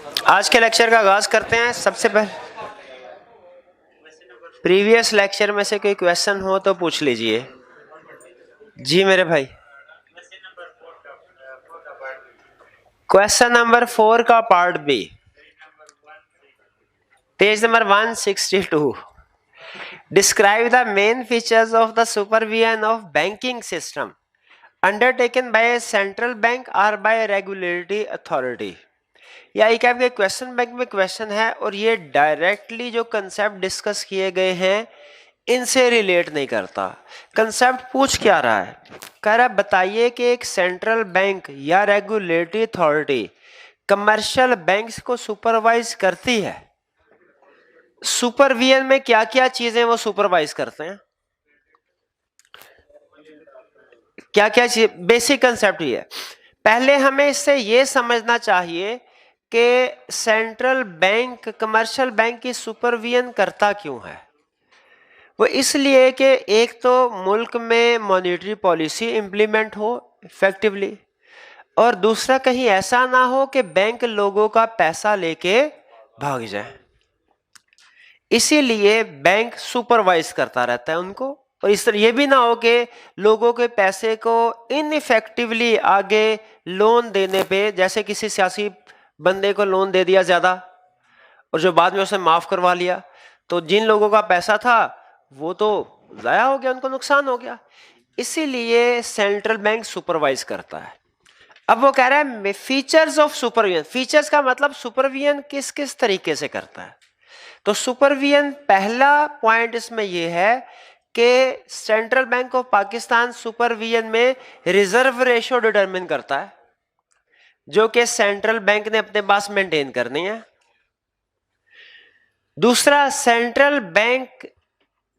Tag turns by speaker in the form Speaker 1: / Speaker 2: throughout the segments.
Speaker 1: आज के लेक्चर का आगाज करते हैं। सबसे पहले प्रीवियस लेक्चर में से कोई क्वेश्चन हो तो पूछ लीजिए। जी मेरे भाई, क्वेश्चन नंबर 4 का part B, page number 162। Describe the main features of the supervision of banking system undertaken by central bank और बाय रेगुलेटरी अथॉरिटी। या एक आपके क्वेश्चन बैंक में क्वेश्चन है और ये डायरेक्टली जो कंसेप्ट डिस्कस किए गए हैं इनसे रिलेट नहीं करता। कंसेप्ट पूछ क्या रहा है? कह रहा है बताइए कि एक सेंट्रल बैंक या रेगुलेटरी अथॉरिटी कमर्शियल बैंक्स को सुपरवाइज करती है। सुपरविजन में क्या क्या चीजें वो सुपरवाइज करते हैं, क्या क्या चीज, बेसिक कंसेप्ट ही है। पहले हमें इससे ये समझना चाहिए कि सेंट्रल बैंक कमर्शियल बैंक की सुपरविजन करता क्यों है। वो इसलिए कि एक तो मुल्क में मॉनेटरी पॉलिसी इंप्लीमेंट हो इफेक्टिवली, और दूसरा कहीं ऐसा ना हो कि बैंक लोगों का पैसा लेके भाग जाए। इसीलिए बैंक सुपरवाइज करता रहता है उनको, और इस तरह ये भी ना हो कि लोगों के पैसे को इनइफेक्टिवली आगे लोन देने पे, जैसे किसी सियासी बंदे को लोन दे दिया ज्यादा और जो बाद में उसने माफ करवा लिया, तो जिन लोगों का पैसा था वो तो जाया हो गया, उनको नुकसान हो गया। इसीलिए सेंट्रल बैंक सुपरवाइज करता है। अब वो कह रहा है फीचर्स ऑफ सुपरविजन। फीचर्स का मतलब सुपरविजन किस किस तरीके से करता है। तो सुपरविजन पहला पॉइंट इसमें यह है कि central bank of Pakistan supervision में रिजर्व रेशो डिटरमिन करता है, जो कि सेंट्रल बैंक ने अपने पास मेंटेन करनी है। दूसरा, सेंट्रल बैंक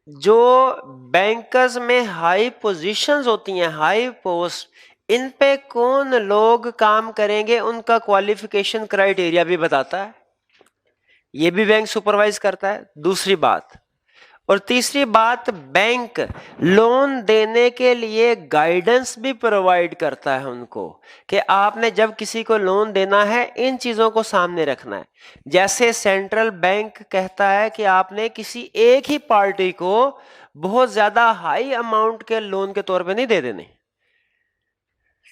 Speaker 1: जो बैंकर्स में हाई पोजीशंस होती हैं, हाई पोस्ट, इन पे कौन लोग काम करेंगे उनका क्वालिफिकेशन क्राइटेरिया भी बताता है, ये भी बैंक सुपरवाइज करता है। दूसरी बात, और तीसरी बात, बैंक लोन देने के लिए गाइडेंस भी प्रोवाइड करता है उनको कि आपने जब किसी को लोन देना है इन चीजों को सामने रखना है। जैसे सेंट्रल बैंक कहता है कि आपने किसी एक ही पार्टी को बहुत ज्यादा हाई अमाउंट के लोन के तौर पे नहीं दे देने,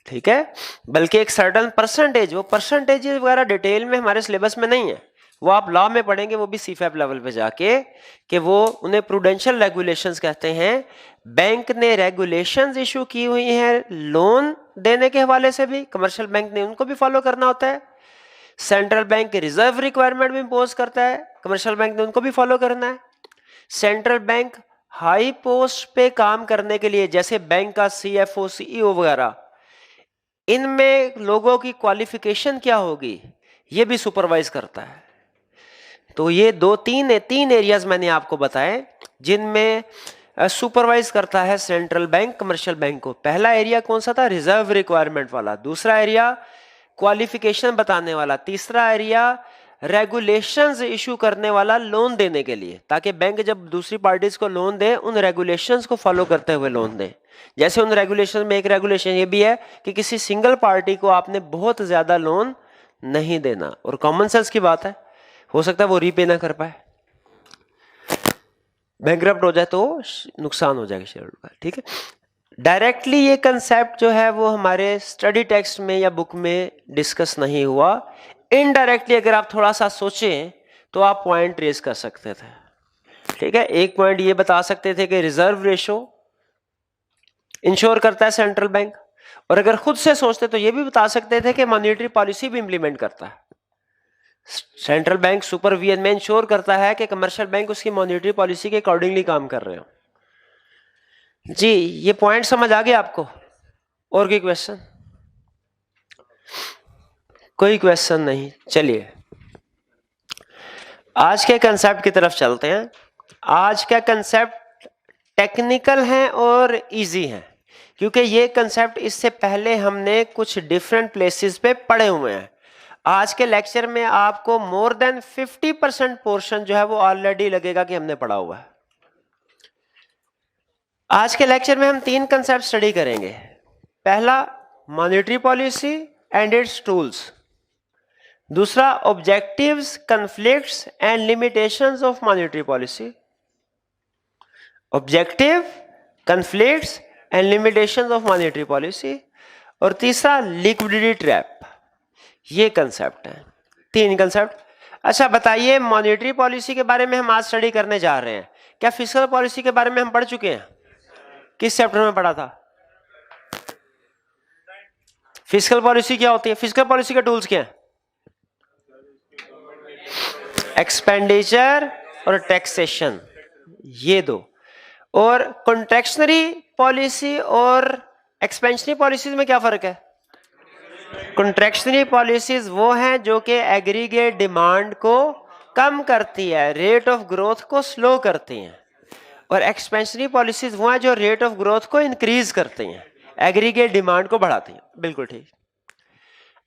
Speaker 1: ठीक है, बल्कि एक सर्टन परसेंटेज, वो परसेंटेज वगैरह डिटेल में हमारे सिलेबस में नहीं है, वो आप लॉ में पढ़ेंगे, वो भी सीफैप लेवल पे जाके, कि वो उन्हें प्रूडेंशियल रेगुलेशंस कहते हैं। बैंक ने रेगुलेशंस इशू की हुई हैं लोन देने के हवाले से भी, कमर्शियल बैंक ने उनको भी फॉलो करना होता है। सेंट्रल बैंक रिजर्व रिक्वायरमेंट भी इंपोज करता है, कमर्शियल बैंक ने उनको भी फॉलो करना है। सेंट्रल बैंक हाई पोस्ट पे काम करने के लिए, जैसे बैंक का सीएफओ सीईओ वगैरह, इनमें लोगों की क्वालिफिकेशन क्या होगी ये भी सुपरवाइज करता है। तो ये तीन एरियाज मैंने आपको बताए जिनमें सुपरवाइज करता है सेंट्रल बैंक कमर्शियल बैंक को। पहला एरिया कौन सा था? रिजर्व रिक्वायरमेंट वाला। दूसरा एरिया क्वालिफिकेशन बताने वाला। तीसरा एरिया रेगुलेशंस इशू करने वाला लोन देने के लिए, ताकि बैंक जब दूसरी पार्टीज को लोन दे उन रेगुलेशंस को फॉलो करते हुए लोन दे। जैसे उन रेगुलेशन में एक रेगुलेशन ये भी है कि किसी सिंगल पार्टी को आपने बहुत ज्यादा लोन नहीं देना, और कॉमन सेंस की बात है, हो सकता है वो रीपे ना कर पाए, बैंकरप्ट हो जाए तो नुकसान हो जाएगा शेयर होल्डर का, ठीक है। डायरेक्टली ये कंसेप्ट जो है वो हमारे स्टडी टेक्स्ट में या बुक में डिस्कस नहीं हुआ। इनडायरेक्टली अगर आप थोड़ा सा सोचें तो आप पॉइंट रेज कर सकते थे, ठीक है। एक पॉइंट ये बता सकते थे कि रिजर्व रेशो इंश्योर करता है सेंट्रल बैंक, और अगर खुद से सोचते तो ये भी बता सकते थे कि मॉनेटरी पॉलिसी भी इंप्लीमेंट करता है। सेंट्रल बैंक सुपरविजन में इंश्योर करता है कि कमर्शियल बैंक उसकी मॉनेटरी पॉलिसी के अकॉर्डिंगली काम कर रहे हो। जी, ये पॉइंट समझ आ गया आपको? और कोई क्वेश्चन? कोई क्वेश्चन नहीं। चलिए आज के कंसेप्ट की तरफ चलते हैं। आज का कंसेप्ट टेक्निकल है और इजी है, क्योंकि ये कंसेप्ट इससे पहले हमने कुछ डिफरेंट प्लेसेस पे पढ़े हुए हैं। आज के लेक्चर में आपको मोर देन 50% पोर्शन जो है वो ऑलरेडी लगेगा कि हमने पढ़ा हुआ है। आज के लेक्चर में हम 3 कंसेप्ट स्टडी करेंगे। पहला, monetary policy and its tools. दूसरा objectives, conflicts and limitations of monetary policy, objective, conflicts and limitations of monetary policy. और तीसरा लिक्विडिटी ट्रैप। ये कंसेप्ट है, 3 कंसेप्ट। अच्छा बताइए, मॉनेटरी पॉलिसी के बारे में हम आज स्टडी करने जा रहे हैं। क्या फिस्कल पॉलिसी के बारे में हम पढ़ चुके हैं? किस चैप्टर में पढ़ा था? फिस्कल पॉलिसी क्या होती है? फिस्कल पॉलिसी के टूल्स क्या हैं? एक्सपेंडिचर और टैक्सेशन, ये दो। और कॉन्ट्रैक्शनरी पॉलिसी और एक्सपेंशनरी पॉलिसीज में क्या फर्क है? कॉन्ट्रैक्शनरी पॉलिसीज वो हैं जो कि एग्रीगेट डिमांड को कम करती है, रेट ऑफ ग्रोथ को स्लो करती हैं। और एक्सपेंशनरी पॉलिसीज वो हैं जो रेट ऑफ ग्रोथ को इंक्रीज करती हैं, एग्रीगेट डिमांड को बढ़ाती हैं। बिल्कुल ठीक।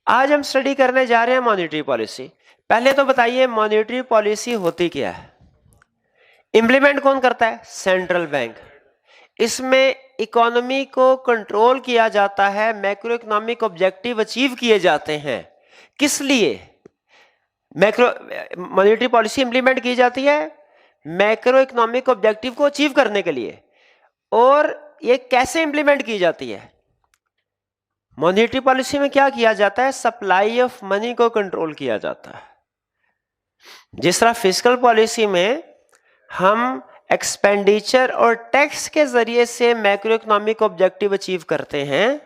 Speaker 1: आज हम स्टडी करने जा रहे हैं मॉनेटरी पॉलिसी। पहले तो बताइए मॉनेटरी पॉलिसी होती क्या है? इंप्लीमेंट कौन करता है? Central bank. इसमें इकोनॉमी को कंट्रोल किया जाता है, मैक्रो इकोनॉमिक ऑब्जेक्टिव अचीव किए जाते हैं। किस लिए मैक्रो मॉनेटरी पॉलिसी इंप्लीमेंट की जाती है? मैक्रो इकोनॉमिक ऑब्जेक्टिव को अचीव करने के लिए। और ये कैसे इंप्लीमेंट की जाती है? मॉनेटरी पॉलिसी में क्या किया जाता है? सप्लाई ऑफ मनी को कंट्रोल किया जाता है। जिस तरह फिस्कल पॉलिसी में हम एक्सपेंडिचर और टैक्स के जरिए से मैक्रो इकोनॉमिक ऑब्जेक्टिव अचीव करते हैं,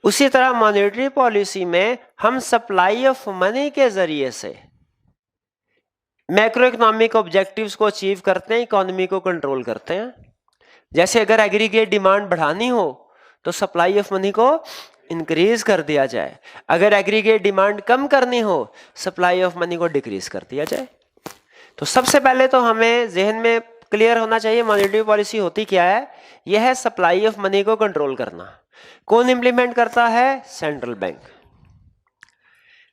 Speaker 1: उसी तरह मॉनेटरी पॉलिसी में हम सप्लाई ऑफ मनी के जरिए से मैक्रो इकोनॉमिक ऑब्जेक्टिव्स को अचीव करते हैं, इकोनॉमी को कंट्रोल करते हैं। जैसे अगर एग्रीगेट डिमांड बढ़ानी हो तो सप्लाई ऑफ मनी को इंक्रीज कर दिया जाए, अगर एग्रीगेट डिमांड कम करनी हो सप्लाई ऑफ मनी को डिक्रीज कर दिया जाए। तो सबसे पहले तो हमें जहन में क्लियर होना चाहिए मॉनेटरी पॉलिसी होती क्या है। यह है सप्लाई ऑफ मनी को कंट्रोल करना। कौन इंप्लीमेंट करता है? Central bank.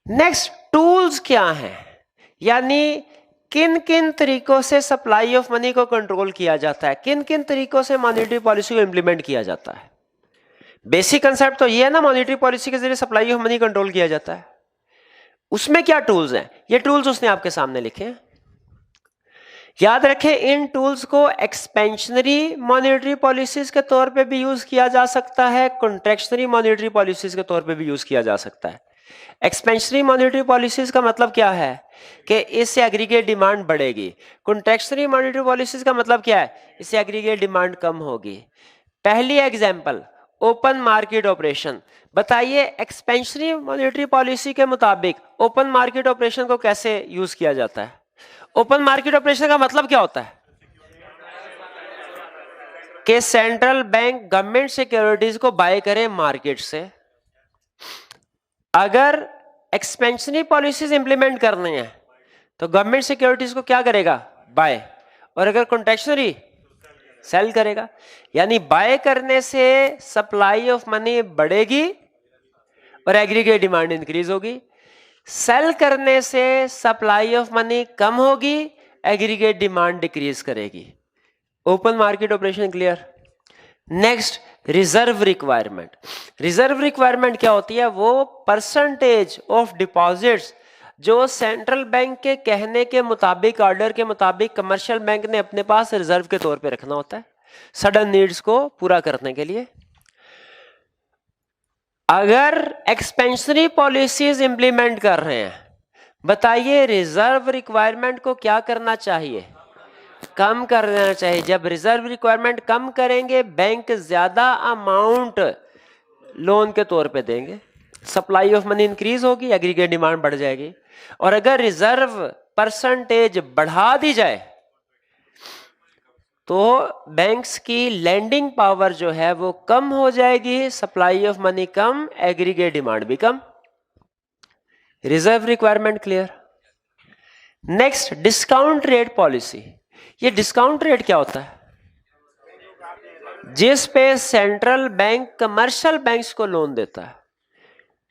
Speaker 1: नेक्स्ट, टूल्स क्या हैं, यानी किन किन तरीकों से सप्लाई ऑफ मनी को कंट्रोल किया जाता है, किन किन तरीकों से मॉनेटरी पॉलिसी को इंप्लीमेंट किया जाता है। बेसिक कंसेप्ट तो ये है ना, मॉनेटरी पॉलिसी के जरिए सप्लाई ऑफ मनी कंट्रोल किया जाता है। उसमें क्या टूल्स हैं? ये टूल्स उसने आपके सामने लिखे हैं। याद रखें, इन टूल्स को एक्सपेंशनरी मॉनेटरी पॉलिसीज के तौर पे भी यूज किया जा सकता है, कॉन्ट्रैक्शनरी मॉनेटरी पॉलिसीज के तौर पे भी यूज किया जा सकता है। एक्सपेंशनरी मॉनेटरी पॉलिसीज का मतलब क्या है कि इससे एग्रीगेट डिमांड बढ़ेगी। कॉन्ट्रैक्शनरी मॉनेटरी पॉलिसीज का मतलब क्या है? इससे एग्रीगेट डिमांड कम होगी। पहली एग्जांपल ओपन मार्केट ऑपरेशन। बताइए एक्सपेंशनरी मॉनेटरी पॉलिसी के मुताबिक ओपन मार्केट ऑपरेशन को कैसे यूज किया जाता है? ओपन मार्केट ऑपरेशन का मतलब क्या होता है? कि सेंट्रल बैंक गवर्नमेंट सिक्योरिटीज को बाय करे मार्केट से। अगर एक्सपेंशनरी पॉलिसीज इंप्लीमेंट करनी है तो गवर्नमेंट सिक्योरिटीज को क्या करेगा? बाय। और अगर कॉन्ट्रैक्शनरी सेल करेगा। यानी बाय करने से सप्लाई ऑफ मनी बढ़ेगी और एग्रीगेट डिमांड इंक्रीज होगी, सेल करने से सप्लाई ऑफ मनी कम होगी, एग्रीगेट डिमांड डिक्रीज करेगी। Open market operation clear. Next, reserve requirement. Reserve requirement क्या होती है? वो परसेंटेज ऑफ डिपॉजिट्स जो सेंट्रल बैंक के कहने के मुताबिक, ऑर्डर के मुताबिक कमर्शियल बैंक ने अपने पास रिजर्व के तौर पे रखना होता है सडन नीड्स को पूरा करने के लिए। अगर एक्सपेंशनरी पॉलिसीज इंप्लीमेंट कर रहे हैं, बताइए रिजर्व रिक्वायरमेंट को क्या करना चाहिए? कम करना चाहिए। जब रिजर्व रिक्वायरमेंट कम करेंगे, बैंक ज्यादा अमाउंट लोन के तौर पे देंगे, सप्लाई ऑफ मनी इंक्रीज होगी, एग्रीगेट डिमांड बढ़ जाएगी। और अगर रिजर्व परसेंटेज बढ़ा दी जाए तो बैंक्स की लैंडिंग पावर जो है वो कम हो जाएगी, सप्लाई ऑफ मनी कम, एग्रीगेट डिमांड भी कम। Reserve requirement clear. Next, discount rate policy. ये डिस्काउंट रेट क्या होता है? जिस पे सेंट्रल बैंक कमर्शियल बैंक्स को लोन देता है,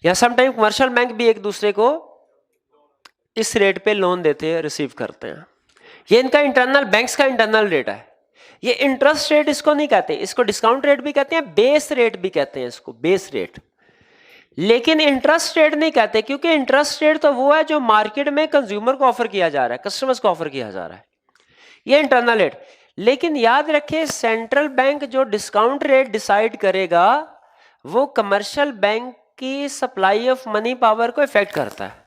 Speaker 1: या समटाइम कमर्शियल बैंक भी एक दूसरे को इस रेट पे लोन देते हैं, रिसीव करते हैं। ये इनका इंटरनल, बैंक्स का इंटरनल रेट है। ये इंटरेस्ट रेट इसको नहीं कहते, इसको डिस्काउंट रेट भी कहते हैं, बेस रेट भी कहते हैं इसको, बेस रेट। लेकिन इंटरेस्ट रेट नहीं कहते, क्योंकि इंटरेस्ट रेट तो वो है जो मार्केट में कंज्यूमर को ऑफर किया जा रहा है, कस्टमर्स को ऑफर किया जा रहा है, ये इंटरनल रेट। लेकिन याद रखें, सेंट्रल बैंक जो डिस्काउंट रेट डिसाइड करेगा वो कमर्शियल बैंक की सप्लाई ऑफ मनी पावर को इफेक्ट करता है।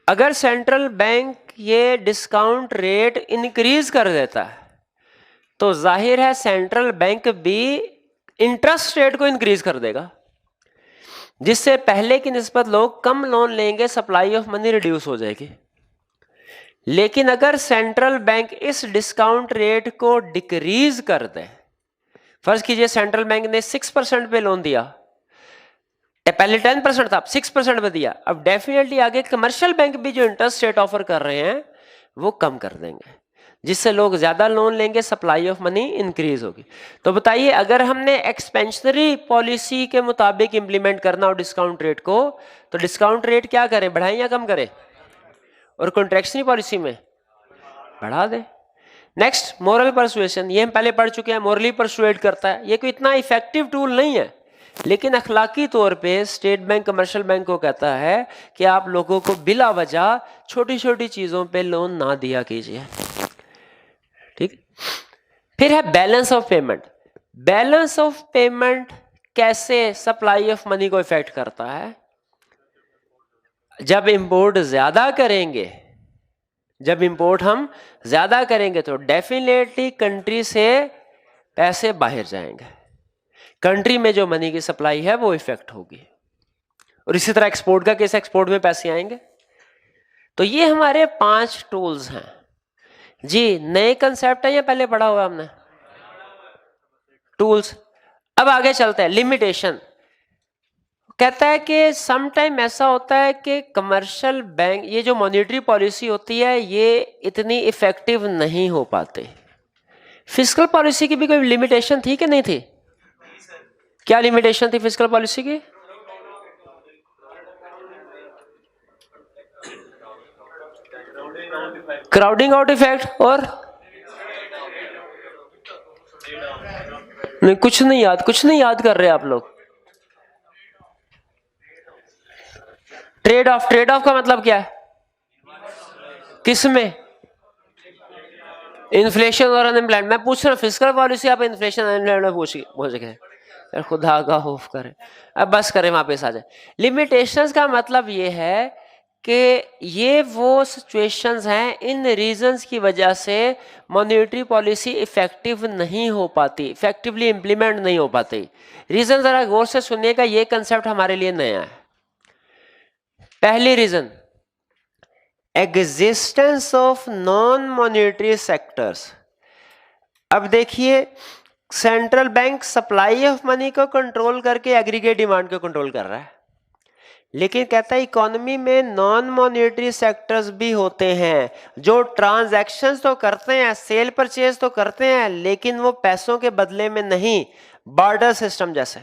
Speaker 1: अगर सेंट्रल बैंक ये डिस्काउंट रेट इंक्रीज कर देता है तो जाहिर है सेंट्रल बैंक भी इंटरेस्ट रेट को इंक्रीज कर देगा, जिससे पहले की निस्बत लोग कम लोन लेंगे, सप्लाई ऑफ मनी रिड्यूस हो जाएगी। लेकिन अगर सेंट्रल बैंक इस डिस्काउंट रेट को डिक्रीज कर दे, फर्ज कीजिए सेंट्रल बैंक ने 6% पे लोन दिया, पहले 10% था, अब 6% पे दिया, अब डेफिनेटली आगे कमर्शियल बैंक भी जो इंटरेस्ट रेट ऑफर कर रहे हैं वो कम कर देंगे, जिससे लोग ज्यादा लोन लेंगे, सप्लाई ऑफ मनी इंक्रीज होगी। तो बताइए, अगर हमने एक्सपेंशनरी पॉलिसी के मुताबिक इंप्लीमेंट करना हो डिस्काउंट रेट को, तो डिस्काउंट रेट क्या करें, बढ़ाएं या कम करें? और कॉन्ट्रैक्शनरी पॉलिसी में बढ़ा दे। नेक्स्ट, मोरल परसुएशन, ये हम पहले पढ़ चुके हैं, मोरली परसुएड करता है। ये कोई इतना इफेक्टिव टूल नहीं है, लेकिन अखलाकी तौर पे स्टेट बैंक कमर्शियल बैंक को कहता है कि आप लोगों को बिला वजह छोटी छोटी चीजों पे लोन ना दिया कीजिए। ठीक। फिर है balance of payment. Balance of payment कैसे सप्लाई ऑफ मनी को इफेक्ट करता है? जब इंपोर्ट ज्यादा करेंगे, जब इंपोर्ट हम ज्यादा करेंगे तो डेफिनेटली कंट्री से पैसे बाहर जाएंगे, कंट्री में जो मनी की सप्लाई है वो इफेक्ट होगी। और इसी तरह एक्सपोर्ट का केस, एक्सपोर्ट में पैसे आएंगे। तो ये हमारे 5 टूल्स हैं जी। नए कंसेप्ट है या पहले पढ़ा हुआ हमने? टूल्स। अब आगे चलते हैं। लिमिटेशन कहता है कि सम टाइम ऐसा होता है कि कमर्शियल बैंक, ये जो मॉनेटरी पॉलिसी होती है ये इतनी इफेक्टिव नहीं हो पाते। फिस्कल पॉलिसी की भी कोई लिमिटेशन थी कि नहीं थी? क्या लिमिटेशन थी फिस्कल पॉलिसी की? क्राउडिंग आउट इफेक्ट और नहीं, कुछ नहीं याद कर रहे आप लोग। ट्रेड ऑफ, ट्रेड ऑफ का मतलब क्या है? किसमें? इन्फ्लेशन और अनएम्प्लॉयमेंट। मैं पूछ रहा हूँ फिस्कल पॉलिसी, आप इन्फ्लेशन अनएम्प्लॉयमेंट पूछ गए, खुदा का खौफ करें, अब बस करें, वापस आ जाए। लिमिटेशंस का मतलब ये है कि ये वो सिचुएशंस हैं, इन रीजंस की वजह से मॉनेटरी पॉलिसी इफेक्टिव नहीं हो पाती, इफेक्टिवली इंप्लीमेंट नहीं हो पाती। रीजन जरा गौर से सुनिएगा, ये कंसेप्ट हमारे लिए नया है। पहली reason, existence of non monetary sectors. अब देखिए, central bank supply of money को कंट्रोल करके एग्रीगेट डिमांड को कंट्रोल कर रहा है, लेकिन कहता है इकोनॉमी में नॉन मॉनेटरी सेक्टर्स भी होते हैं जो ट्रांजैक्शंस तो करते हैं, सेल परचेज तो करते हैं, लेकिन वो पैसों के बदले में नहीं। बार्टर सिस्टम जैसे।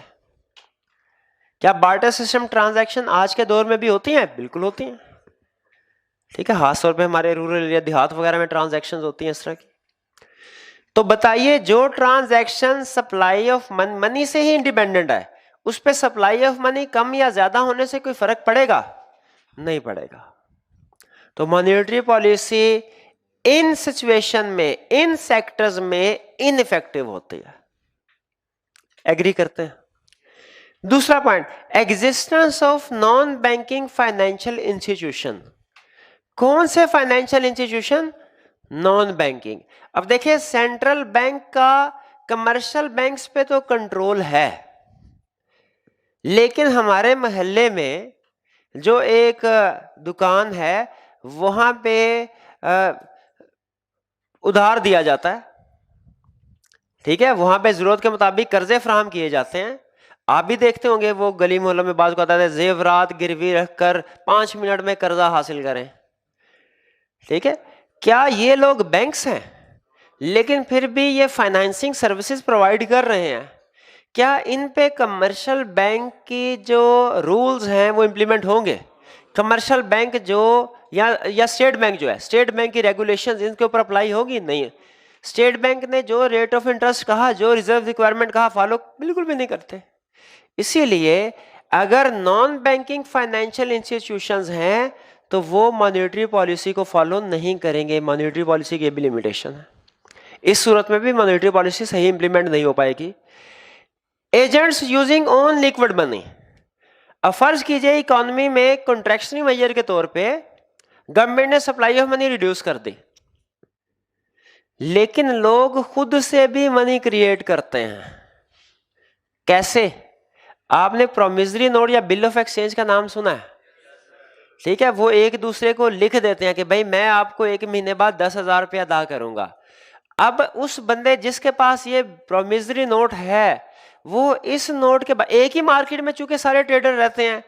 Speaker 1: क्या बार्टर सिस्टम ट्रांजैक्शन आज के दौर में भी होती हैं? बिल्कुल होती हैं। ठीक है, खास तौर पे हमारे रूरल एरिया, देहात वगैरह में ट्रांजैक्शंस होती हैं इस तरह की। तो बताइए, जो ट्रांजैक्शन सप्लाई ऑफ मनी से ही इंडिपेंडेंट है, उस पे सप्लाई ऑफ मनी कम या ज्यादा होने से कोई फर्क पड़ेगा? नहीं पड़ेगा। तो मॉनेटरी पॉलिसी इन सिचुएशन में, इन सेक्टर्स में इनइफेक्टिव होती है। एग्री करते हैं? दूसरा point, existence of non banking financial institution. कौन से फाइनेंशियल इंस्टीट्यूशन? Non banking. अब देखिए, सेंट्रल बैंक का कमर्शियल बैंक्स पे तो कंट्रोल है, लेकिन हमारे मोहल्ले में जो एक दुकान है वहां पे उधार दिया जाता है। ठीक है, वहां पे जरूरत के मुताबिक कर्जे फराहम किए जाते हैं। आप भी देखते होंगे वो गली मोहल्लों में बात कहता है जेवरात गिरवी रखकर 5 मिनट में कर्जा हासिल करें। ठीक है, क्या ये लोग बैंक्स हैं? लेकिन फिर भी ये फाइनेंसिंग सर्विसेज प्रोवाइड कर रहे हैं। क्या इन पे कमर्शियल बैंक की जो रूल्स हैं वो इंप्लीमेंट होंगे? कमर्शियल बैंक जो या स्टेट बैंक जो है, स्टेट बैंक की रेगुलेशंस इनके ऊपर अप्लाई होगी? नहीं। स्टेट बैंक ने जो रेट ऑफ इंटरेस्ट कहा, जो रिजर्व रिक्वायरमेंट कहा, फॉलो बिल्कुल भी नहीं करते। इसीलिए अगर नॉन बैंकिंग फाइनेंशियल इंस्टीट्यूशंस हैं तो वो मॉनेटरी पॉलिसी को फॉलो नहीं करेंगे। मॉनेटरी पॉलिसी की भी लिमिटेशन है, इस सूरत में भी मॉनेटरी पॉलिसी सही इंप्लीमेंट नहीं हो पाएगी। Agents using own liquid money, अब फर्ज कीजिए इकोनॉमी में कॉन्ट्रैक्शनरी मेजर के तौर पे गवर्नमेंट ने सप्लाई ऑफ मनी रिड्यूस कर दी, लेकिन लोग खुद से भी मनी क्रिएट करते हैं। कैसे? आपने प्रोमिसरी नोट या बिल ऑफ एक्सचेंज का नाम सुना है? ठीक है, वो एक दूसरे को लिख देते हैं कि भाई मैं आपको 1 महीने बाद 10,000 रुपया अदा करूंगा। अब उस बंदे जिसके पास ये प्रोमिसरी नोट है वो इस नोट के एक ही मार्केट में चूंकि सारे ट्रेडर रहते हैं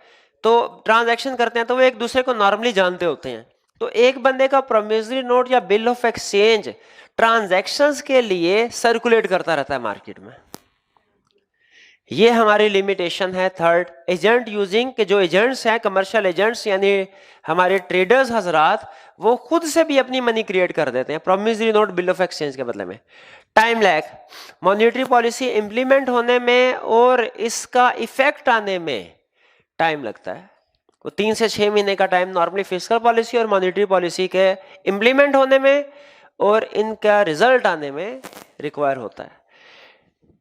Speaker 1: तो ट्रांजैक्शन करते हैं, तो वो एक दूसरे को नॉर्मली जानते होते हैं। तो एक बंदे का प्रोमिसरी नोट या बिल ऑफ एक्सचेंज ट्रांजैक्शंस के लिए सर्कुलेट करता रहता है मार्केट में। ये हमारी लिमिटेशन है। थर्ड, एजेंट यूजिंग, के जो एजेंट्स हैं कमर्शियल एजेंट्स यानी हमारे ट्रेडर्स हजरात, वो खुद से भी अपनी मनी क्रिएट कर देते हैं promissory note bill of exchange के बदले में। Time lag, monetary policy implement होने में और इसका इफेक्ट आने में टाइम लगता है। तो 3 से 6 महीने का टाइम नॉर्मली फिस्कल पॉलिसी और मॉनेटरी पॉलिसी के इंप्लीमेंट होने में और इनका रिजल्ट आने में रिक्वायर होता है।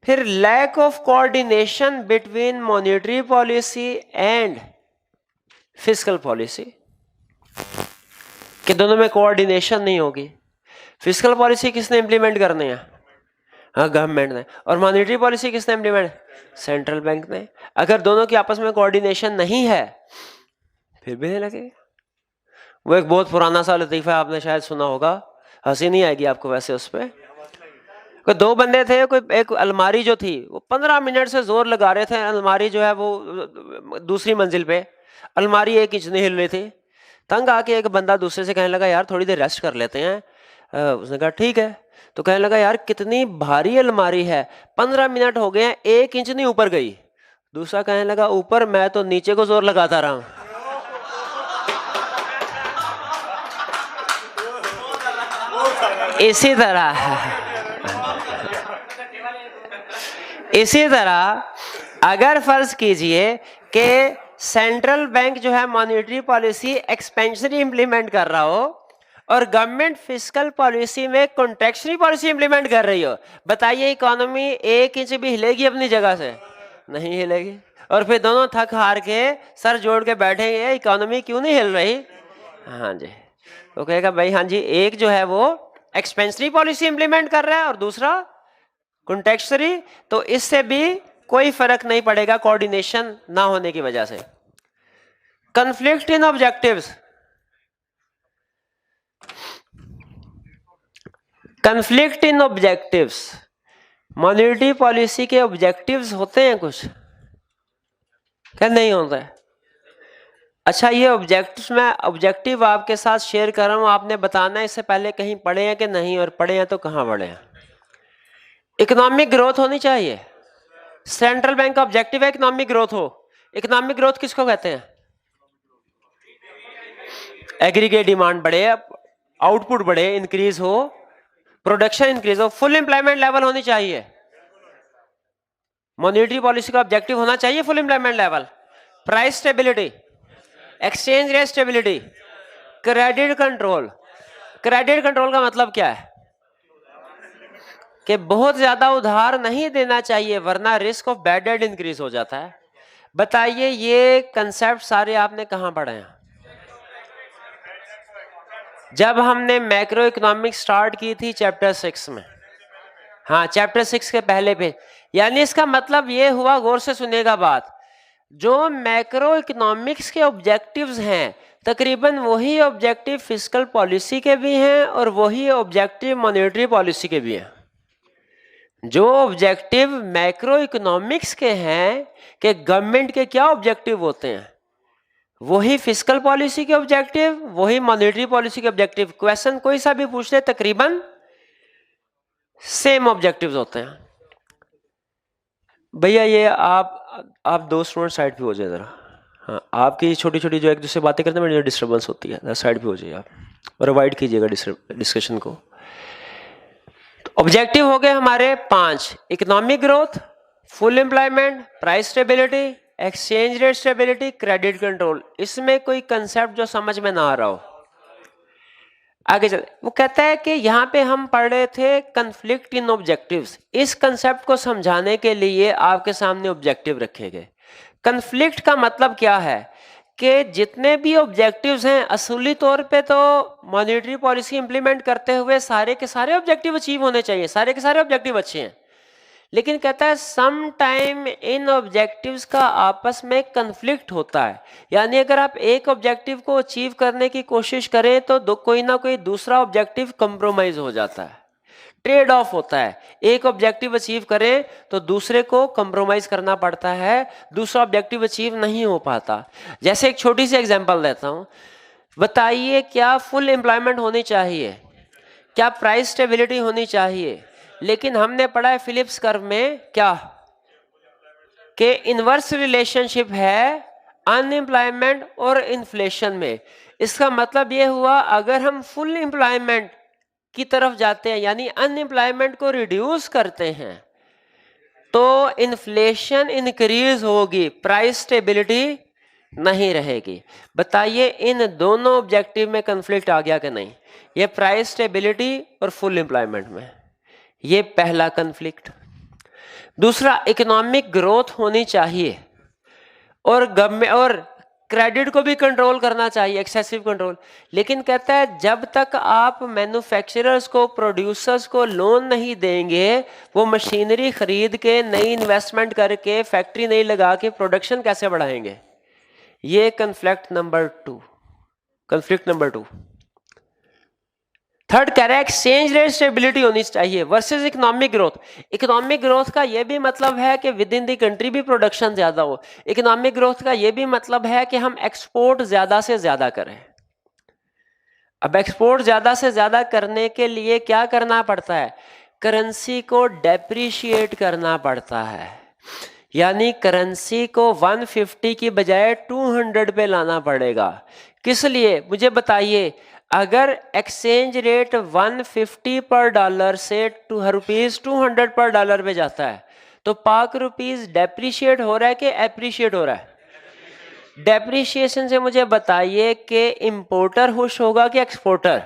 Speaker 1: फिर lack of coordination between monetary policy and fiscal policy, कि दोनों में कोऑर्डिनेशन नहीं होगी। फिस्कल पॉलिसी किसने इंप्लीमेंट करनी है? हाँ, गवर्नमेंट ने। और मॉनेटरी पॉलिसी किसने इंप्लीमेंट? सेंट्रल बैंक ने। अगर दोनों की आपस में कोऑर्डिनेशन नहीं है फिर भी नहीं लगेगा। वो एक बहुत पुराना सा लतीफा आपने शायद सुना होगा, हंसी नहीं आएगी आपको वैसे उस पर। कोई 2 बंदे थे, कोई एक अलमारी जो थी वो 15 मिनट से जोर लगा रहे थे, अलमारी जो है वो दूसरी मंजिल पे, अलमारी 1 इंच नहीं हिल रही थी। तंग आके एक बंदा दूसरे से कहने लगा यार थोड़ी देर रेस्ट कर लेते हैं। उसने कहा ठीक है। तो कहने लगा यार कितनी भारी अलमारी है, 15 मिनट हो गए हैं 1 इंच नहीं ऊपर गई। दूसरा कहने लगा ऊपर मैं तो नीचे को जोर लगाता रहा हूं। इसी तरह अगर फर्ज कीजिए कि सेंट्रल बैंक जो है मॉनेटरी पॉलिसी एक्सपेंशनरी इंप्लीमेंट कर रहा हो और गवर्नमेंट फिस्कल पॉलिसी में कॉन्ट्रैक्शनरी पॉलिसी इंप्लीमेंट कर रही हो, बताइए इकोनॉमी 1 इंच भी हिलेगी अपनी जगह से? नहीं हिलेगी। और फिर दोनों थक हार के सर जोड़ के बैठेंगे, इकोनॉमी क्यों नहीं हिल रही? हाँ जी। तो कहेगा भाई हाँ जी, एक जो है वो एक्सपेंशनरी पॉलिसी इंप्लीमेंट कर रहा है और दूसरा कॉन्ट्रैक्शनरी, तो इससे भी कोई फर्क नहीं पड़ेगा कोऑर्डिनेशन ना होने की वजह से। Conflict in objectives, conflict in objectives, monetary policy के ऑब्जेक्टिव्स होते हैं कुछ, क्या नहीं होता है? अच्छा, ये ऑब्जेक्टिव्स मैं ऑब्जेक्टिव आपके साथ शेयर कर रहा हूं, आपने बताना है इससे पहले कहीं पढ़े हैं कि नहीं, और पढ़े हैं तो कहां पढ़े हैं। इकोनॉमिक ग्रोथ होनी चाहिए। सेंट्रल बैंक का ऑब्जेक्टिव है इकोनॉमिक ग्रोथ हो। इकोनॉमिक ग्रोथ किसको कहते हैं? एग्रीगेट डिमांड बढ़े, आउटपुट बढ़े, इंक्रीज हो, प्रोडक्शन इंक्रीज हो, फुल एम्प्लॉयमेंट लेवल होनी चाहिए। मॉनेटरी पॉलिसी का ऑब्जेक्टिव होना चाहिए full employment level, price stability, exchange rate stability, credit control. Credit control का मतलब क्या है? कि बहुत ज्यादा उधार नहीं देना चाहिए वरना risk of bad debt increase हो जाता है। बताइए ये कंसेप्ट सारे आपने कहां पढ़े हैं? जब हमने मैक्रो इकोनॉमिक्स स्टार्ट की थी चैप्टर 6 में। हाँ, चैप्टर 6 के पहले पेज। यानी इसका मतलब ये हुआ, गौर से सुनिएगा बात, जो मैक्रो इकोनॉमिक्स के ऑब्जेक्टिव्स हैं तकरीबन वही ऑब्जेक्टिव फिस्कल पॉलिसी के भी हैं और वही ऑब्जेक्टिव मॉनेटरी पॉलिसी के भी हैं। जो ऑब्जेक्टिव मैक्रो इकोनॉमिक्स के हैं कि गवर्नमेंट के क्या ऑब्जेक्टिव होते हैं, वही फिस्कल पॉलिसी के ऑब्जेक्टिव, वही मॉनेटरी पॉलिसी के ऑब्जेक्टिव। क्वेश्चन कोई सा भी पूछ ले तकरीबन सेम ऑब्जेक्टिव्स होते हैं। भैया ये आप 2 स्टूडेंट साइड पे हो जाए जरा। हाँ, आपकी छोटी छोटी जो एक दूसरे बातें करते हैं, मेरी डिस्टर्बेंस होती है, साइड पे हो जाइए आप और अवॉइड कीजिएगा डिस्कशन को। ऑब्जेक्टिव हो गए हमारे 5, economic growth, full employment, price stability, exchange rate stability, credit control, इसमें कोई कंसेप्ट जो समझ में ना आ रहा हो? आगे चल, वो कहता है कि यहाँ पे हम पढ़ रहे थे कंफ्लिक्ट इन ऑब्जेक्टिव्स। इस कंसेप्ट को समझाने के लिए आपके सामने ऑब्जेक्टिव रखे गए। कंफ्लिक्ट का मतलब क्या है कि जितने भी ऑब्जेक्टिव्स हैं असली तौर पे तो मॉनेटरी पॉलिसी इंप्लीमेंट करते हुए सारे के सारे ऑब्जेक्टिव अचीव होने चाहिए, सारे के सारे ऑब्जेक्टिव अच्छे हैं, लेकिन कहता है सम टाइम इन ऑब्जेक्टिव्स का आपस में कंफ्लिक्ट होता है। यानी अगर आप एक ऑब्जेक्टिव को अचीव करने की कोशिश करें तो कोई ना कोई दूसरा ऑब्जेक्टिव कंप्रोमाइज हो जाता है, ट्रेड ऑफ होता है। एक ऑब्जेक्टिव अचीव करें तो दूसरे को कंप्रोमाइज करना पड़ता है, दूसरा ऑब्जेक्टिव अचीव नहीं हो पाता। जैसे एक छोटी सी एग्जांपल देता हूं, बताइए क्या फुल एम्प्लॉयमेंट होनी चाहिए, क्या प्राइस स्टेबिलिटी होनी चाहिए, लेकिन हमने पढ़ा है फिलिप्स कर्व में क्या कि इनवर्स रिलेशनशिप है अनएम्प्लॉयमेंट और इन्फ्लेशन में। इसका मतलब ये हुआ अगर हम फुल एम्प्लॉयमेंट की तरफ जाते हैं यानी अनएम्प्लॉयमेंट को रिड्यूस करते हैं तो इन्फ्लेशन इंक्रीज होगी, प्राइस स्टेबिलिटी नहीं रहेगी। बताइए इन दोनों ऑब्जेक्टिव में कंफ्लिक्ट आ गया कि नहीं? ये प्राइस स्टेबिलिटी और फुल एम्प्लॉयमेंट में, ये पहला कंफ्लिक्ट। दूसरा, इकोनॉमिक ग्रोथ होनी चाहिए और गवर्नमेंट और क्रेडिट को भी कंट्रोल करना चाहिए, एक्सेसिव कंट्रोल। लेकिन कहता है जब तक आप मैन्युफैक्चरर्स को, प्रोड्यूसर्स को लोन नहीं देंगे, वो मशीनरी खरीद के, नई इन्वेस्टमेंट करके, फैक्ट्री नहीं लगा के प्रोडक्शन कैसे बढ़ाएंगे? ये conflict number 2, conflict number 2। Third कह रहा है एक्सचेंज रेट स्टेबिलिटी होनी चाहिए versus economic growth. Economic growth का यह भी मतलब है कि विद इन द कंट्री भी प्रोडक्शन ज्यादा हो। इकोनॉमिक ग्रोथ का यह भी मतलब है कि हम एक्सपोर्ट ज्यादा से ज्यादा करें। अब एक्सपोर्ट ज्यादा से ज्यादा करने के लिए क्या करना पड़ता है? करेंसी को डेप्रिशिएट करना पड़ता है, यानी करेंसी को 150 की बजाय 200 पे लाना पड़ेगा। किस लिए मुझे बताइए? अगर एक्सचेंज रेट 150 पर डॉलर से रुपीज 200 पर डॉलर पे जाता है तो पाक रुपीज डेप्रिशिएट हो रहा है कि एप्रिशिएट हो रहा है? डेप्रिशिएशन से मुझे बताइए कि इंपोर्टर खुश होगा कि एक्सपोर्टर?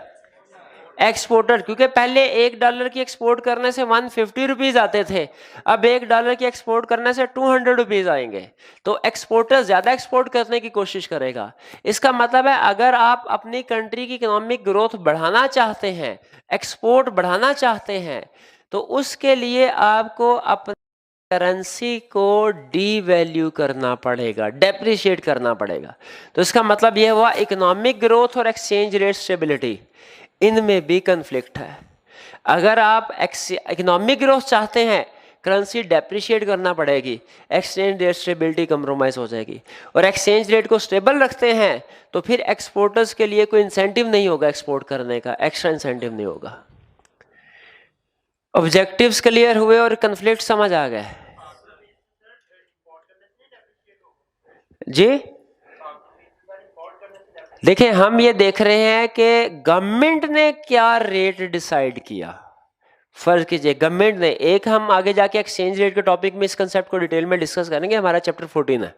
Speaker 1: एक्सपोर्टर, क्योंकि पहले $1 की एक्सपोर्ट करने से 150 रुपीज आते थे, अब $1 की एक्सपोर्ट करने से 200 रुपीज आएंगे, तो एक्सपोर्टर ज्यादा एक्सपोर्ट करने की कोशिश करेगा। इसका मतलब है अगर आप अपनी कंट्री की इकोनॉमिक ग्रोथ बढ़ाना चाहते हैं, एक्सपोर्ट बढ़ाना चाहते हैं, तो उसके लिए आपको अपनी करेंसी को डीवैल्यू करना पड़ेगा, डेप्रिशिएट करना पड़ेगा। तो इसका मतलब यह हुआ इकोनॉमिक ग्रोथ और एक्सचेंज रेट स्टेबिलिटी, इनमें भी कंफ्लिक्ट है। अगर आप इकोनॉमिक ग्रोथ चाहते हैं, करेंसी डेप्रिशिएट करना पड़ेगी, एक्सचेंज रेट स्टेबिलिटी कंप्रोमाइज हो जाएगी। और एक्सचेंज रेट को स्टेबल रखते हैं तो फिर एक्सपोर्टर्स के लिए कोई इंसेंटिव नहीं होगा एक्सपोर्ट करने का, एक्स्ट्रा इंसेंटिव नहीं होगा। ऑब्जेक्टिव्स क्लियर हुए और कंफ्लिक्ट समझ आ गए जी? देखिए हम ये देख रहे हैं कि गवर्नमेंट ने क्या रेट डिसाइड किया। फर्ज कीजिए गवर्नमेंट ने, एक हम आगे जाके एक्सचेंज रेट के टॉपिक में इस कंसेप्ट को डिटेल में डिस्कस करेंगे, हमारा चैप्टर 14 है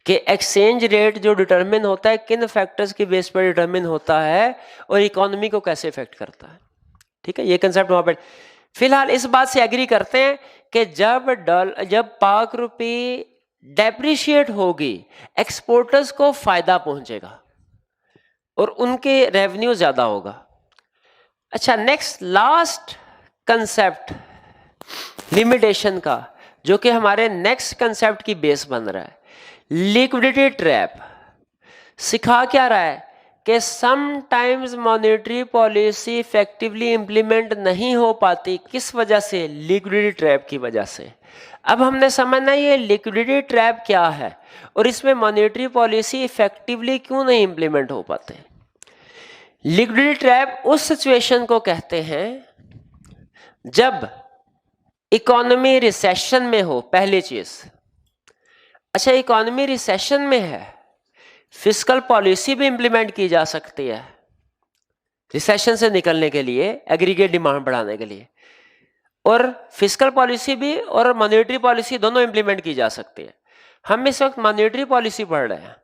Speaker 1: कि एक्सचेंज रेट जो डिटरमिन होता है किन फैक्टर्स की बेस पर डिटरमिन होता है और इकोनॉमी को कैसे इफेक्ट करता है। ठीक है, ये कंसेप्ट वहां पर। फिलहाल इस बात से एग्री करते हैं कि जब पाक रुपी डेप्रिशिएट होगी, एक्सपोर्टर्स को फायदा पहुंचेगा और उनके रेवेन्यू ज्यादा होगा। अच्छा, नेक्स्ट लास्ट कंसेप्ट लिमिटेशन का, जो कि हमारे नेक्स्ट कंसेप्ट की बेस बन रहा है, लिक्विडिटी ट्रैप। सिखा क्या रहा है कि sometimes monetary policy effectively implement नहीं हो पाती, किस वजह से? लिक्विडिटी ट्रैप की वजह से। अब हमने समझना ये लिक्विडिटी ट्रैप क्या है और इसमें मॉनेटरी पॉलिसी इफेक्टिवली क्यों नहीं इंप्लीमेंट हो पाते। लिक्विडिटी ट्रैप उस सिचुएशन को कहते हैं जब इकोनॉमी रिसेशन में हो, पहली चीज। अच्छा, इकोनॉमी रिसेशन में है, फिस्कल पॉलिसी भी इंप्लीमेंट की जा सकती है रिसेशन से निकलने के लिए, एग्रीगेट डिमांड बढ़ाने के लिए, और फिस्कल पॉलिसी भी और मॉनेटरी पॉलिसी दोनों इंप्लीमेंट की जा सकती है। हम इस वक्त मॉनेटरी पॉलिसी पढ़ रहे हैं।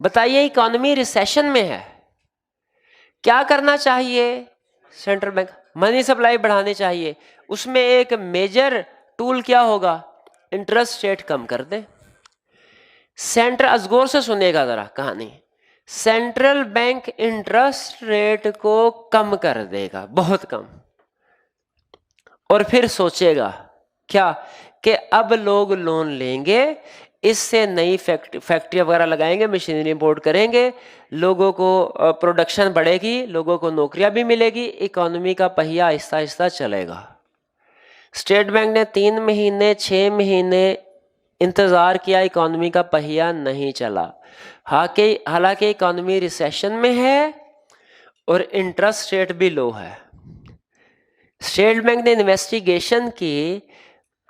Speaker 1: बताइए इकोनॉमी रिसेशन में है, क्या करना चाहिए? सेंट्रल बैंक मनी सप्लाई बढ़ानी चाहिए। उसमें एक मेजर टूल क्या होगा? इंटरेस्ट रेट कम कर दे। सेंट्रल, अजगौर से सुनिएगा जरा कहानी, सेंट्रल बैंक इंटरेस्ट रेट को कम कर देगा, बहुत कम, और फिर सोचेगा क्या कि अब लोग लोन लेंगे, इससे नई फैक्ट्री वगैरह लगाएंगे, मशीनरी इंपोर्ट करेंगे, लोगों को प्रोडक्शन बढ़ेगी, लोगों को नौकरियां भी मिलेगी, इकोनॉमी का पहिया आहिस्ता आहिस्ता चलेगा। स्टेट बैंक ने 3 महीने 6 महीने इंतजार किया, इकोनॉमी का पहिया नहीं चला। हालांकि इकोनॉमी रिसेशन में है और इंटरेस्ट रेट भी लो है। स्टेट बैंक ने इन्वेस्टिगेशन की,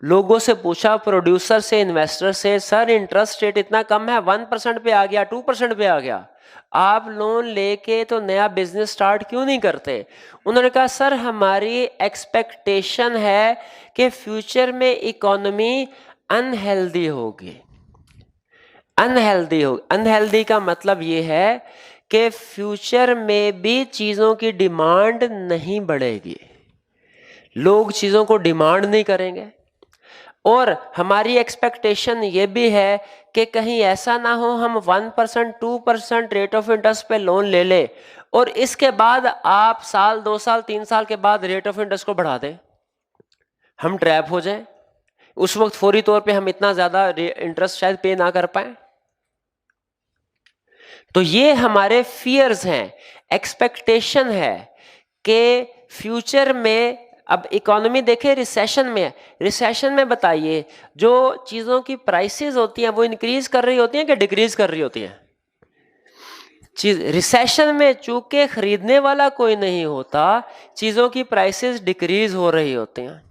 Speaker 1: लोगों से पूछा, प्रोड्यूसर से, इन्वेस्टर से, सर इंटरेस्ट रेट इतना कम है, 1% पे आ गया, 2% पे आ गया, आप लोन लेके तो नया बिजनेस स्टार्ट क्यों नहीं करते? उन्होंने कहा सर हमारी एक्सपेक्टेशन है कि फ्यूचर में इकोनॉमी अनहेल्दी होगी। अनहेल्दी का मतलब ये है कि फ्यूचर में भी चीजों की डिमांड नहीं बढ़ेगी, लोग चीजों को डिमांड नहीं करेंगे, और हमारी एक्सपेक्टेशन ये भी है कि कहीं ऐसा ना हो हम 1% 2% रेट ऑफ इंटरेस्ट पे लोन ले ले और इसके बाद आप साल 2 साल 3 साल के बाद रेट ऑफ इंटरेस्ट को बढ़ा दें, हम ट्रैप हो जाएं, उस वक्त फौरी तौर पे हम इतना ज्यादा इंटरेस्ट शायद पे ना कर पाए। तो ये हमारे फियर्स हैं, एक्सपेक्टेशन है कि फ्यूचर में, अब इकोनॉमी देखे रिसेशन में है, रिसेशन में बताइए जो चीजों की प्राइसेस होती हैं वो इंक्रीज कर रही होती हैं कि डिक्रीज कर रही होती हैं? चीज रिसेशन में चूंकि खरीदने वाला कोई नहीं होता, चीजों की प्राइसेस डिक्रीज हो रही होती हैं।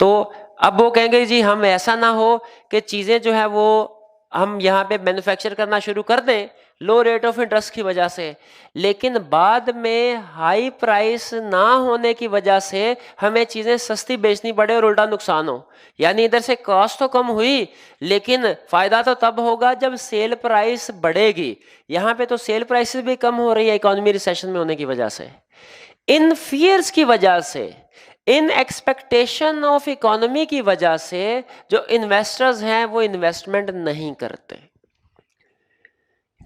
Speaker 1: तो अब वो कहेंगे जी हम ऐसा ना हो कि चीजें जो है वो हम यहाँ पे मैन्युफैक्चर करना शुरू कर दें लो रेट ऑफ इंटरेस्ट की वजह से, लेकिन बाद में हाई प्राइस ना होने की वजह से हमें चीजें सस्ती बेचनी पड़े और उल्टा नुकसान हो। यानी इधर से कॉस्ट तो कम हुई लेकिन फायदा तो तब होगा जब सेल प्राइस बढ़ेगी। यहाँ पे तो सेल प्राइसेस भी कम हो रही है इकोनॉमी रिसेशन में होने की वजह से। इन फियर्स की वजह से, इन एक्सपेक्टेशन ऑफ इकोनॉमी की वजह से जो इन्वेस्टर्स हैं वो इन्वेस्टमेंट नहीं करते,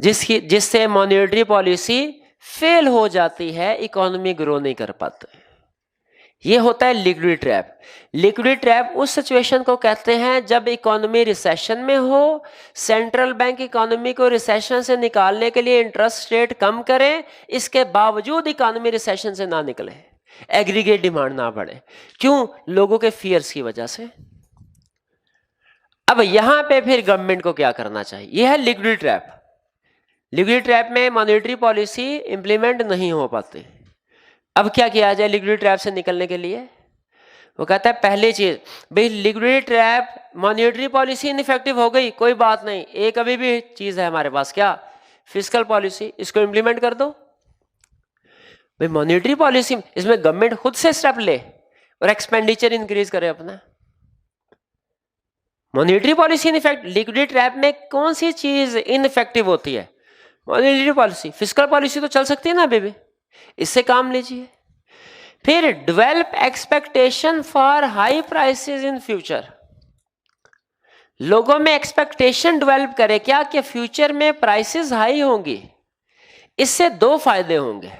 Speaker 1: जिससे मॉनेटरी पॉलिसी फेल हो जाती है, इकोनॉमी ग्रो नहीं कर पाते। ये होता है लिक्विडिटी ट्रैप। लिक्विडिटी ट्रैप उस सिचुएशन को कहते हैं जब इकोनॉमी रिसेशन में हो, सेंट्रल बैंक इकोनॉमी को रिसेशन से निकालने के लिए इंटरेस्ट रेट कम करे, इसके बावजूद इकोनॉमी रिसेशन से ना निकले, एग्रीगेट डिमांड ना बढ़े। क्यों? लोगों के फियर्स की वजह से। अब यहां पे फिर गवर्नमेंट को क्या करना चाहिए? यह है लिक्विडिटी ट्रैप। लिक्विडिटी ट्रैप में मॉनेटरी पॉलिसी इंप्लीमेंट नहीं हो पाती। अब क्या किया जाए लिक्विडिटी ट्रैप से निकलने के लिए? वो कहता है पहली चीज, भाई liquidity trap, monetary policy ineffective हो गई, कोई बात नहीं, एक अभी भी चीज है हमारे पास, क्या? फिस्कल पॉलिसी, इसको इंप्लीमेंट कर दो। भाई मॉनेटरी पॉलिसी, इसमें गवर्नमेंट खुद से स्टेप ले और एक्सपेंडिचर इंक्रीज करे अपना। Monetary policy in fact, liquidity trap में कौन सी चीज इनफेक्टिव होती है? Monetary policy. फिस्कल पॉलिसी तो चल सकती है ना अभी भी, इससे काम लीजिए। फिर develop expectation for high prices in future. लोगों में एक्सपेक्टेशन डेवलप करे क्या कि फ्यूचर में प्राइसेस हाई होंगी। इससे 2 फायदे होंगे।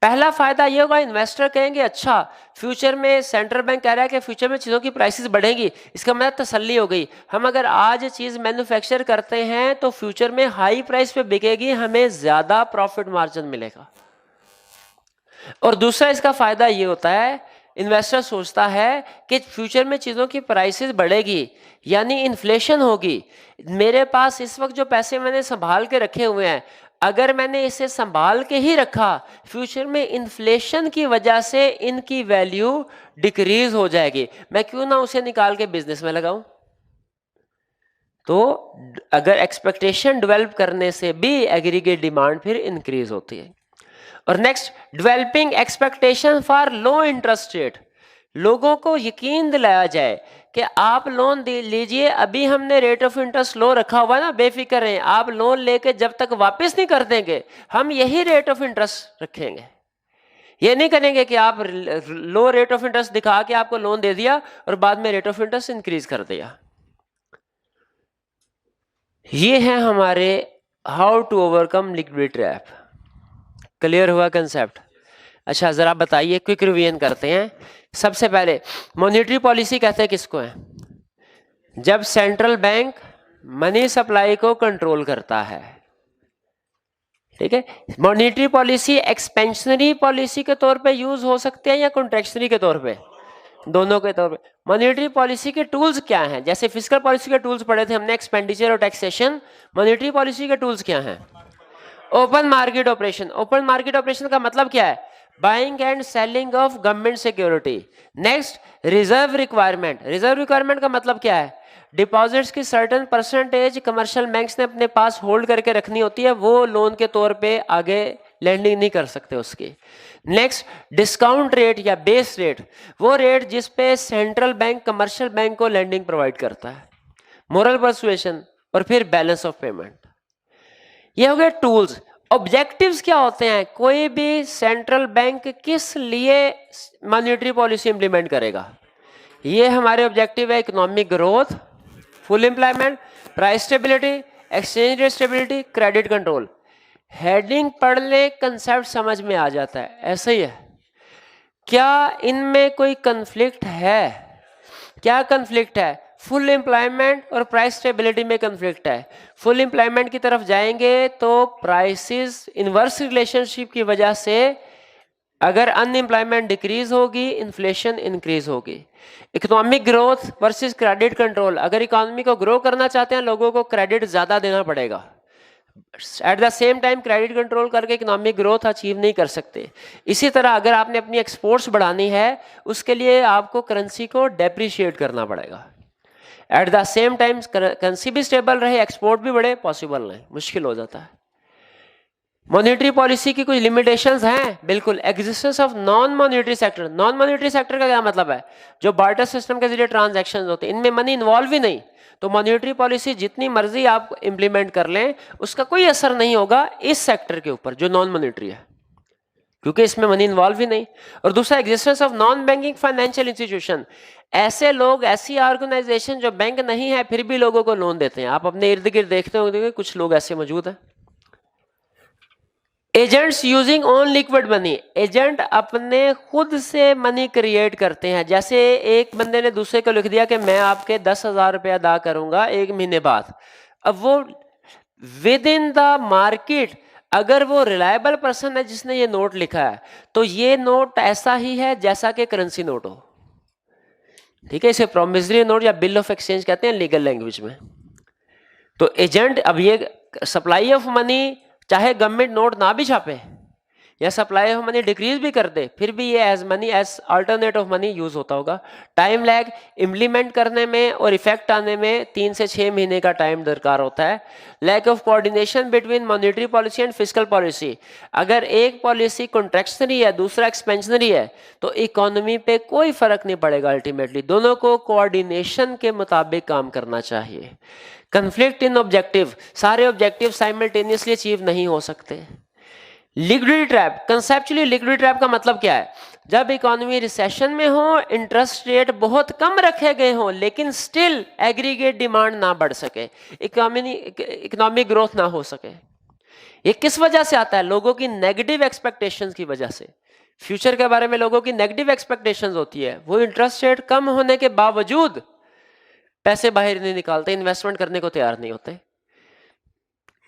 Speaker 1: पहला फायदा ये होगा, इन्वेस्टर कहेंगे अच्छा फ्यूचर में सेंट्रल बैंक कह रहा है कि फ्यूचर में चीज़ों की प्राइसेस बढ़ेंगी, इसका मतलब तसल्ली हो गई, हम अगर आज चीज़ मैन्युफैक्चर करते हैं तो फ्यूचर में हाई प्राइस पे बिकेगी, हमें ज़्यादा प्रॉफिट मार्जिन मिलेगा। और दूसरा इसका फायदा ये होता है, इन्वेस्टर सोचता है कि फ्यूचर में चीज़ों की प्राइसेस बढ़ेगी यानी इन्फ्लेशन होगी, मेरे पास इस वक्त जो पैसे मैंने संभाल के रखे हुए हैं, अगर मैंने इसे संभाल के ही रखा, फ्यूचर में इन्फ्लेशन की वजह से इनकी वैल्यू डिक्रीज हो जाएगी, मैं क्यों ना उसे निकाल के बिजनेस में लगाऊं। तो अगर एक्सपेक्टेशन डेवलप करने से भी एग्रीगेट डिमांड फिर इंक्रीज होती है। और next, developing expectation for low interest rate. लोगों को यकीन दिलाया जाए कि आप लोन लीजिए, अभी हमने रेट ऑफ इंटरेस्ट लो रखा हुआ है ना, बेफिक्र रहें, आप लोन लेके जब तक वापस नहीं कर देंगे हम यही रेट ऑफ इंटरेस्ट रखेंगे। ये नहीं करेंगे कि आप लो रेट ऑफ इंटरेस्ट दिखा के आपको लोन दे दिया और बाद में रेट ऑफ इंटरेस्ट इंक्रीज कर दिया। ये है हमारे how to overcome liquidity trap. Clear हुआ कंसेप्ट? अच्छा जरा बताइए, क्विक रिवीजन करते हैं। सबसे पहले मॉनेटरी पॉलिसी कहते हैं किसको है? जब सेंट्रल बैंक मनी सप्लाई को कंट्रोल करता है, ठीक है। मॉनेटरी पॉलिसी एक्सपेंशनरी पॉलिसी के तौर पे यूज हो सकते हैं या कॉन्ट्रैक्शनरी के तौर पे? दोनों के तौर पे। मॉनेटरी पॉलिसी के टूल्स क्या हैं? जैसे फिस्कल पॉलिसी के टूल्स पढ़े थे हमने, एक्सपेंडिचर और टैक्सेशन। मॉनेटरी पॉलिसी के टूल्स क्या हैं? Open market operation. Open market operation का मतलब क्या है? Buying and selling of government security. Next, reserve requirement. Reserve requirement का मतलब क्या है? डिपॉजिट्स की सर्टेन परसेंटेज कमर्शियल बैंक्स ने अपने पास होल्ड करके रखनी होती है, वो लोन के तौर पे आगे लैंडिंग नहीं कर सकते उसकी। नेक्स्ट, डिस्काउंट रेट या बेस रेट, वो रेट जिस पे सेंट्रल बैंक कमर्शियल बैंक को लैंडिंग प्रोवाइड करता है। मोरल परसुएशन, और फिर बैलेंस ऑफ पेमेंट। ये हो गए टूल्स। ऑब्जेक्टिव्स क्या होते हैं? कोई भी सेंट्रल बैंक किस लिए मॉनेटरी पॉलिसी इंप्लीमेंट करेगा? ये हमारे ऑब्जेक्टिव है: economic growth, full employment, price stability, exchange rate stability, credit control. Heading पढ़ ले, कंसेप्ट समझ में आ जाता है। ऐसा ही है। क्या इनमें कोई कंफ्लिक्ट है? क्या कंफ्लिक्ट है? फुल एम्प्लॉयमेंट और प्राइस स्टेबिलिटी में कंफ्लिक्ट है। फुल एम्प्लॉयमेंट की तरफ जाएंगे तो प्राइसेस इनवर्स रिलेशनशिप की वजह से अगर अनएम्प्लॉयमेंट डिक्रीज होगी, इन्फ्लेशन इंक्रीज होगी। Economic growth versus credit control, अगर इकोनॉमी को ग्रो करना चाहते हैं लोगों को क्रेडिट ज्यादा देना पड़ेगा। At the same time credit control करके इकोनॉमिक ग्रोथ अचीव नहीं कर सकते। इसी तरह अगर आपने अपनी एक्सपोर्ट्स बढ़ानी है उसके लिए आपको करेंसी को डेप्रिशिएट करना पड़ेगा। At the same time currency भी स्टेबल रहे, एक्सपोर्ट भी बढ़े, पॉसिबल नहीं, मुश्किल हो जाता है। मॉनेटरी पॉलिसी की कुछ लिमिटेशंस हैं, बिल्कुल। Existence of non monetary sector. Non monetary sector का क्या मतलब है? जो बार्टर सिस्टम के जरिए ट्रांजैक्शंस होते हैं, इनमें मनी इन्वॉल्व ही नहीं, तो मॉनेटरी पॉलिसी जितनी मर्जी आप इंप्लीमेंट कर लें उसका कोई असर नहीं होगा इस सेक्टर के ऊपर जो नॉन मॉनेटरी है, क्योंकि इसमें मनी इन्वॉल्व ही नहीं। और दूसरा, existence of non banking financial institution. ऐसे लोग, ऐसी ऑर्गेनाइजेशन जो बैंक नहीं है फिर भी लोगों को लोन देते हैं। आप अपने इर्द गिर्द देखते होंगे कुछ लोग ऐसे मौजूद हैं। Agents using own liquid money. Agent अपने खुद से मनी क्रिएट करते हैं। जैसे एक बंदे ने दूसरे को लिख दिया कि मैं आपके 10,000 रुपये अदा करूंगा 1 महीने बाद। अब वो विद इन द मार्केट, अगर वो रिलायबल पर्सन है जिसने ये नोट लिखा है तो ये नोट ऐसा ही है जैसा कि करेंसी नोट हो, ठीक है। इसे प्रोमिसरी नोट या बिल ऑफ एक्सचेंज कहते हैं लीगल लैंग्वेज में। तो एजेंट, अब ये सप्लाई ऑफ मनी चाहे गवर्नमेंट नोट ना भी छापे या सप्लाई ऑफ मनी डिक्रीज भी कर दे, फिर भी ये as money, as alternate of money use होता होगा। टाइम लैग इम्प्लीमेंट करने में और इफेक्ट आने में 3 से 6 महीने का टाइम दरकार होता है। Lack of coordination between monetary policy and fiscal policy. अगर एक पॉलिसी कॉन्ट्रैक्शनरी है दूसरा एक्सपेंशनरी है तो इकोनॉमी पे कोई फर्क नहीं पड़ेगा। अल्टीमेटली दोनों को कोऑर्डिनेशन के मुताबिक काम करना चाहिए। कंफ्लिक्ट इन ऑब्जेक्टिव, सारे ऑब्जेक्टिव साइमल्टेनियसली अचीव नहीं हो सकते। Liquidity trap. Conceptually liquidity trap का मतलब क्या है? जब इकोनॉमी रिसेशन में हो, इंटरेस्ट रेट बहुत कम रखे गए हों लेकिन स्टिल एग्रीगेट डिमांड ना बढ़ सके, इकोनॉमिक ग्रोथ ना हो सके। ये किस वजह से आता है? लोगों की नेगेटिव एक्सपेक्टेशंस की वजह से। फ्यूचर के बारे में लोगों की नेगेटिव एक्सपेक्टेशंस होती है, वो इंटरेस्ट रेट कम होने के बावजूद पैसे बाहर नहीं निकालते, इन्वेस्टमेंट करने को तैयार नहीं होते।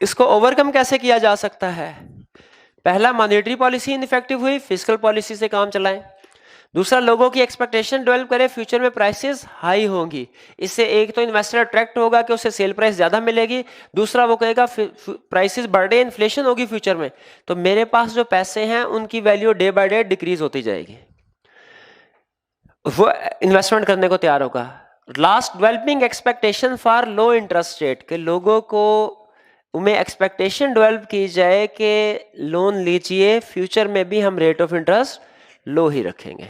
Speaker 1: इसको ओवरकम कैसे किया जा सकता है? पहला, मॉनेटरी पॉलिसी इनइफेक्टिव हुई, फिस्कल पॉलिसी से काम चलाएं। दूसरा, लोगों की एक्सपेक्टेशन डेवलप करें फ्यूचर में प्राइसेस हाई होंगी। इससे एक तो इन्वेस्टर अट्रैक्ट होगा कि उसे सेल प्राइस ज्यादा मिलेगी, दूसरा वो कहेगा प्राइसेस बढ़ रहे, इन्फ्लेशन होगी फ्यूचर में तो मेरे पास जो पैसे हैं उनकी value day by day decrease होती जाएगी, वो इन्वेस्टमेंट करने को तैयार होगा। Last, developing expectation for low interest rate, के लोगों को उन्हें एक्सपेक्टेशन डेवलप की जाए कि लोन लीजिए फ्यूचर में भी हम रेट ऑफ इंटरेस्ट लो ही रखेंगे।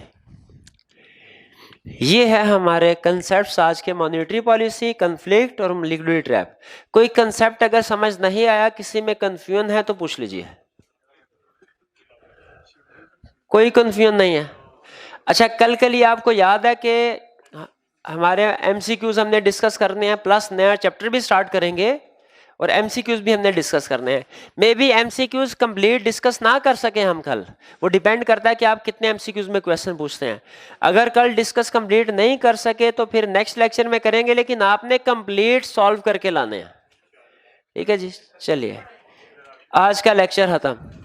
Speaker 1: ये है हमारे कंसेप्ट्स आज के, मॉनेटरी पॉलिसी, कन्फ्लिक्ट और लिक्विडिटी ट्रैप। कोई कंसेप्ट अगर समझ नहीं आया, किसी में कंफ्यूजन है तो पूछ लीजिए। कोई कंफ्यूजन नहीं है? अच्छा, कल के लिए आपको याद है कि हमारे एमसीक्यूज हमने डिस्कस करने हैं, प्लस नया चैप्टर भी स्टार्ट करेंगे और एमसीक्यूज भी हमने डिस्कस करने हैं। May be MCQs complete discuss ना कर सके हम कल, वो डिपेंड करता है कि आप कितने एमसीक्यूज में क्वेश्चन पूछते हैं। अगर कल डिस्कस कंप्लीट नहीं कर सके तो फिर नेक्स्ट लेक्चर में करेंगे, लेकिन आपने कंप्लीट सॉल्व करके लाने हैं। ठीक है जी, चलिए आज का लेक्चर खत्म।